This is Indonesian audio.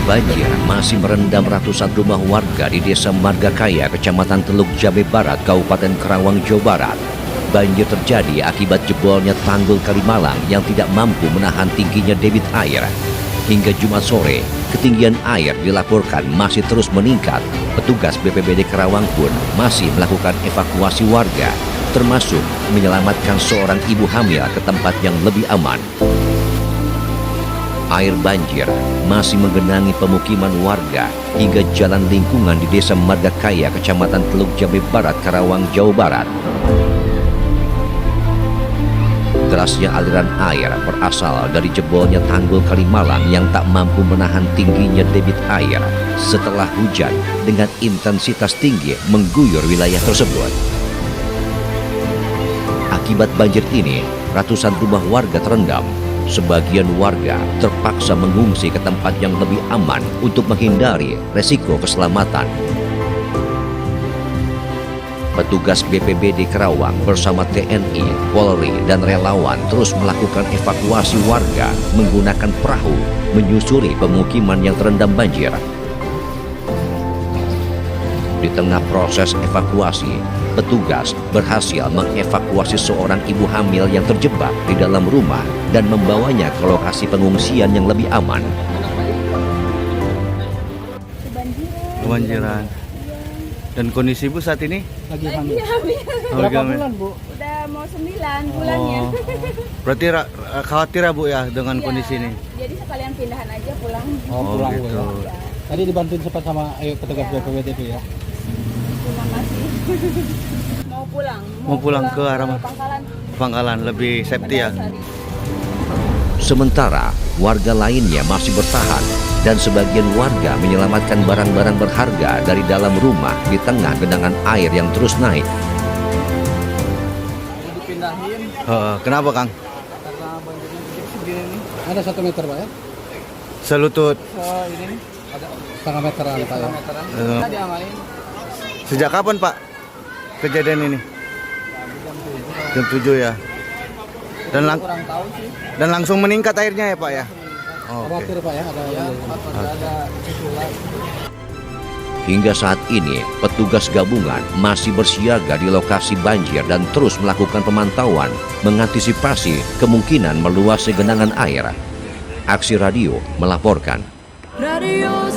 Banjir masih merendam ratusan rumah warga di Desa Margakaya, Kecamatan Teluk Jambe Barat, Kabupaten Karawang, Jawa Barat. Banjir terjadi akibat jebolnya tanggul Kalimalang yang tidak mampu menahan tingginya debit air. Hingga Jumat sore, ketinggian air dilaporkan masih terus meningkat. Petugas BPBD Karawang pun masih melakukan evakuasi warga, termasuk menyelamatkan seorang ibu hamil ke tempat yang lebih aman. Air banjir masih menggenangi pemukiman warga hingga jalan lingkungan di Desa Margakaya, Kecamatan Teluk Jambe Barat, Karawang, Jawa Barat. Derasnya aliran air berasal dari jebolnya tanggul Kalimalang yang tak mampu menahan tingginya debit air setelah hujan dengan intensitas tinggi mengguyur wilayah tersebut. Akibat banjir ini, ratusan rumah warga terendam. Sebagian warga terpaksa mengungsi ke tempat yang lebih aman untuk menghindari resiko keselamatan. Petugas BPBD Karawang bersama TNI, Polri, dan relawan terus melakukan evakuasi warga menggunakan perahu menyusuri pemukiman yang terendam banjir. Di tengah proses evakuasi, petugas berhasil mengevakuasi seorang ibu hamil yang terjebak di dalam rumah dan membawanya ke lokasi pengungsian yang lebih aman. Kebanjiran. Dan kondisi ibu saat ini? Lagi hamil. Berapa bulan, Bu? Udah mau 9 bulannya. Berarti khawatir ya Bu ya dengan Iya, kondisi ini? Jadi sekalian pindahan aja pulang. Pulang, Bu, gitu. ya. Tadi dibantuin sempat sama petugas BPBD itu ya. Terima kasih. Mau pulang. Mau pulang ke arah mana? Pangkalan. Pangkalan lebih safety ya? Sementara warga lainnya masih bertahan dan sebagian warga menyelamatkan barang-barang berharga dari dalam rumah di tengah genangan air yang terus naik. Dipindahin Kenapa Kang? karena banjirnya segini nih. Ada 1 meter, Pak ya? Selutut. Ini nih, ada setengah meteran, Pak ya. Kita diamalin Sejak kapan Pak kejadian ini? Jam 7 ya. kurang tahu sih. Dan langsung meningkat airnya ya Pak ya? Oh, oke. Khawatir, Pak ya, ada susulan. Hingga saat ini, petugas gabungan masih bersiaga di lokasi banjir dan terus melakukan pemantauan mengantisipasi kemungkinan meluasnya genangan air. Aksi Radio melaporkan. Radio